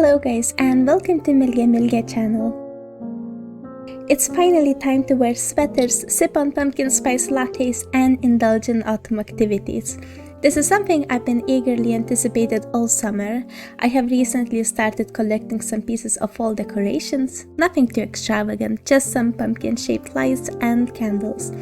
Hello guys and welcome to Milge channel. It's finally time to wear sweaters, sip on pumpkin spice lattes and indulge in autumn activities. This is something I've been eagerly anticipated all summer. I have recently started collecting some pieces of fall decorations, nothing too extravagant, just some pumpkin-shaped lights and candles.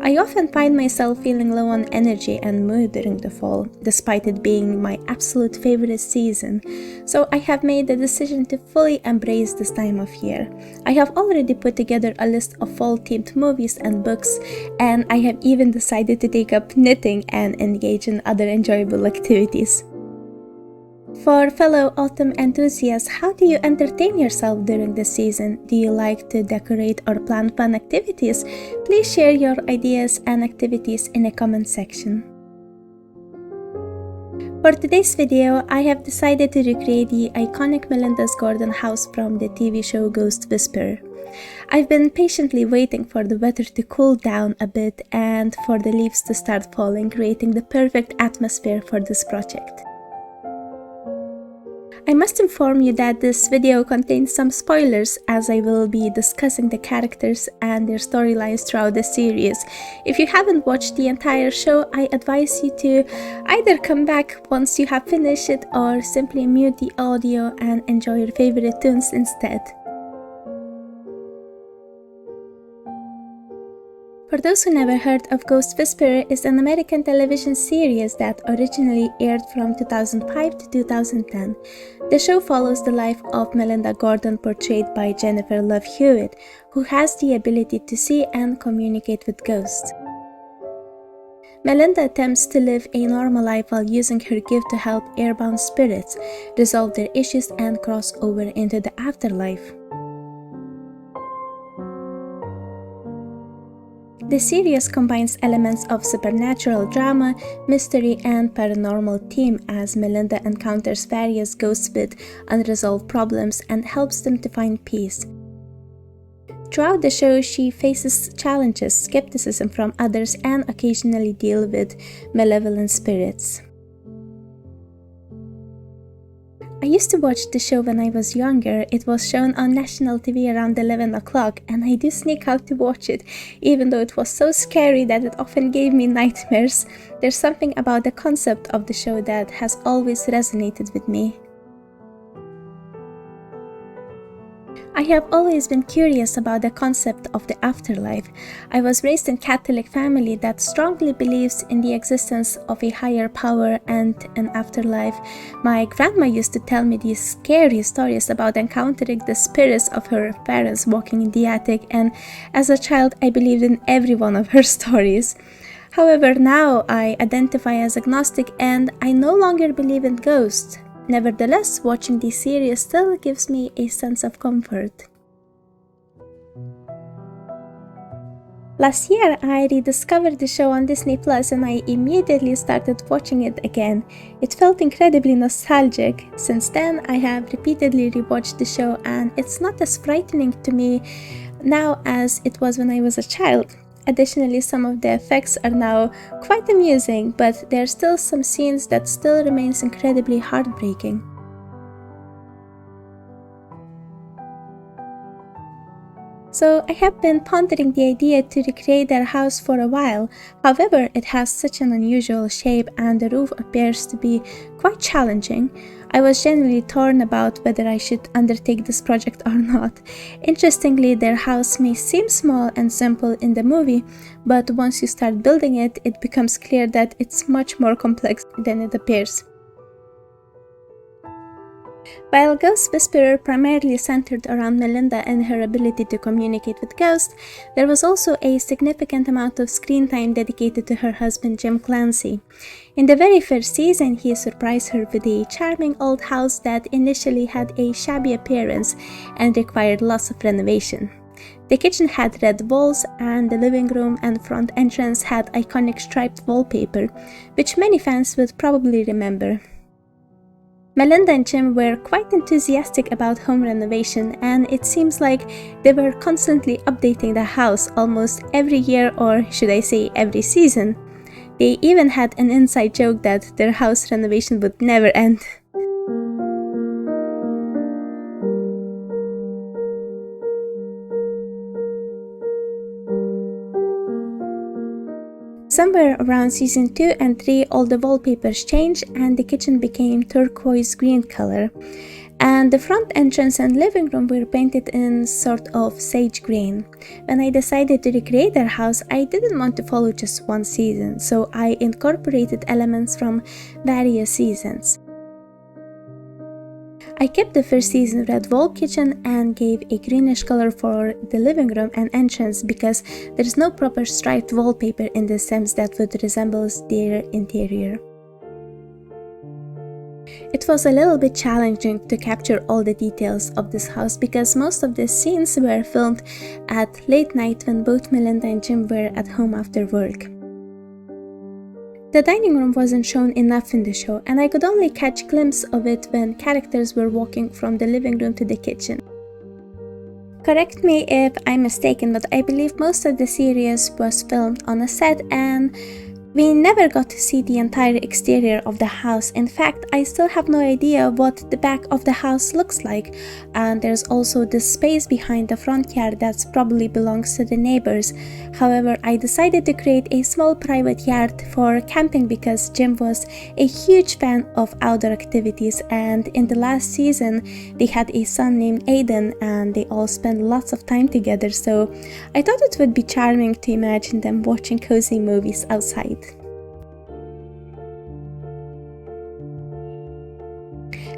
I often find myself feeling low on energy and mood during the fall, despite it being my absolute favorite season. So I have made the decision to fully embrace this time of year. I have already put together a list of fall-themed movies and books, and I have even decided to take up knitting and engage in other enjoyable activities. For fellow autumn enthusiasts, how do you entertain yourself during this season? Do you like to decorate or plan fun activities? Please share your ideas and activities in the comment section. For today's video, I have decided to recreate the iconic Melinda's Garden house from the TV show Ghost Whisperer. I've been patiently waiting for the weather to cool down a bit and for the leaves to start falling, creating the perfect atmosphere for this project. I must inform you that this video contains some spoilers, as I will be discussing the characters and their storylines throughout the series. If you haven't watched the entire show, I advise you to either come back once you have finished it or simply mute the audio and enjoy your favorite tunes instead. For those who never heard of Ghost Whisperer, is an American television series that originally aired from 2005 to 2010. The show follows the life of Melinda Gordon, portrayed by Jennifer Love Hewitt, who has the ability to see and communicate with ghosts. Melinda attempts to live a normal life while using her gift to help airbound spirits resolve their issues and cross over into the afterlife. The series combines elements of supernatural drama, mystery, and paranormal theme as Melinda encounters various ghosts with unresolved problems and helps them to find peace. Throughout the show, she faces challenges, skepticism from others, and occasionally deals with malevolent spirits. I used to watch the show when I was younger. It was shown on national TV around 11 o'clock, and I do sneak out to watch it, even though it was so scary that it often gave me nightmares. There's something about the concept of the show that has always resonated with me. I have always been curious about the concept of the afterlife. I was raised in a Catholic family that strongly believes in the existence of a higher power and an afterlife. My grandma used to tell me these scary stories about encountering the spirits of her parents walking in the attic, and as a child I believed in every one of her stories. However, now I identify as agnostic and I no longer believe in ghosts. Nevertheless, watching this series still gives me a sense of comfort. Last year, I rediscovered the show on Disney Plus and I immediately started watching it again. It felt incredibly nostalgic. Since then, I have repeatedly rewatched the show and it's not as frightening to me now as it was when I was a child. Additionally, some of the effects are now quite amusing, but there are still some scenes that still remains incredibly heartbreaking. So I have been pondering the idea to recreate their house for a while. However, it has such an unusual shape and the roof appears to be quite challenging. I was generally torn about whether I should undertake this project or not. Interestingly, their house may seem small and simple in the movie, but once you start building it, it becomes clear that it's much more complex than it appears. While Ghost Whisperer primarily centered around Melinda and her ability to communicate with ghosts, there was also a significant amount of screen time dedicated to her husband Jim Clancy. In the very first season, he surprised her with a charming old house that initially had a shabby appearance and required lots of renovation. The kitchen had red walls, and the living room and front entrance had iconic striped wallpaper, which many fans would probably remember. Melinda and Jim were quite enthusiastic about home renovation, and it seems like they were constantly updating the house almost every year, or should I say every season. They even had an inside joke that their house renovation would never end. Somewhere around season 2 and 3, all the wallpapers changed and the kitchen became turquoise green color. And the front entrance and living room were painted in sort of sage green. When I decided to recreate their house, I didn't want to follow just one season, so I incorporated elements from various seasons. I kept the first season red wall kitchen and gave a greenish color for the living room and entrance because there is no proper striped wallpaper in The Sims that would resemble their interior. It was a little bit challenging to capture all the details of this house because most of the scenes were filmed at late night when both Melinda and Jim were at home after work. The dining room wasn't shown enough in the show, and I could only catch a glimpse of it when characters were walking from the living room to the kitchen. Correct me if I'm mistaken, but I believe most of the series was filmed on a set and we never got to see the entire exterior of the house. In fact, I still have no idea what the back of the house looks like. And there's also this space behind the front yard that probably belongs to the neighbors. However, I decided to create a small private yard for camping because Jim was a huge fan of outdoor activities, and in the last season they had a son named Aiden and they all spent lots of time together, so I thought it would be charming to imagine them watching cozy movies outside.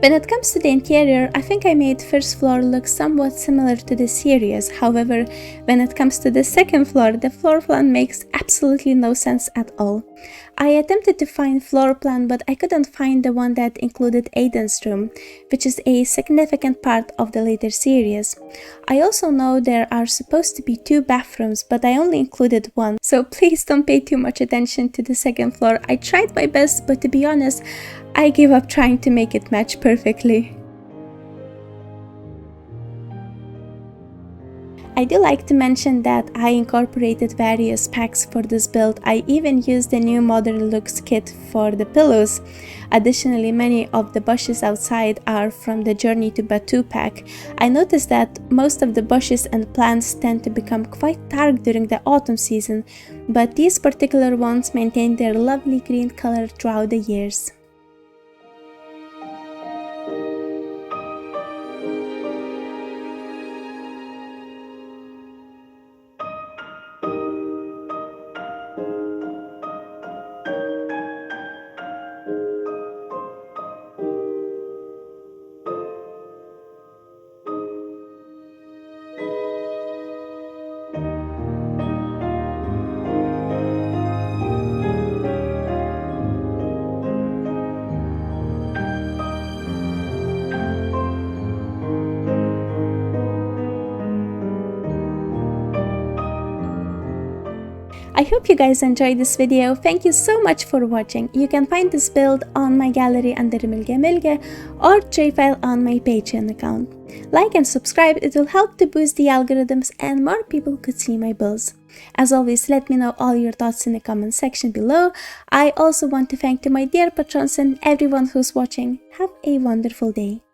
When it comes to the interior, I think I made first floor look somewhat similar to the series. However, when it comes to the second floor, the floor plan makes absolutely no sense at all. I attempted to find floor plan, but I couldn't find the one that included Aiden's room, which is a significant part of the later series. I also know there are supposed to be 2 bathrooms, but I only included one, so please don't pay too much attention to the second floor. I tried my best, but to be honest, I gave up trying to make it match perfectly. I do like to mention that I incorporated various packs for this build. I even used the new Modern Looks kit for the pillows. Additionally, many of the bushes outside are from the Journey to Batuu pack. I noticed that most of the bushes and plants tend to become quite dark during the autumn season, but these particular ones maintain their lovely green color throughout the years. I hope you guys enjoyed this video. Thank you so much for watching. You can find this build on my gallery under Milge Milge or JFile on my Patreon account. Like and subscribe, it will help to boost the algorithms and more people could see my builds. As always, let me know all your thoughts in the comment section below. I also want to thank my dear patrons and everyone who's watching. Have a wonderful day.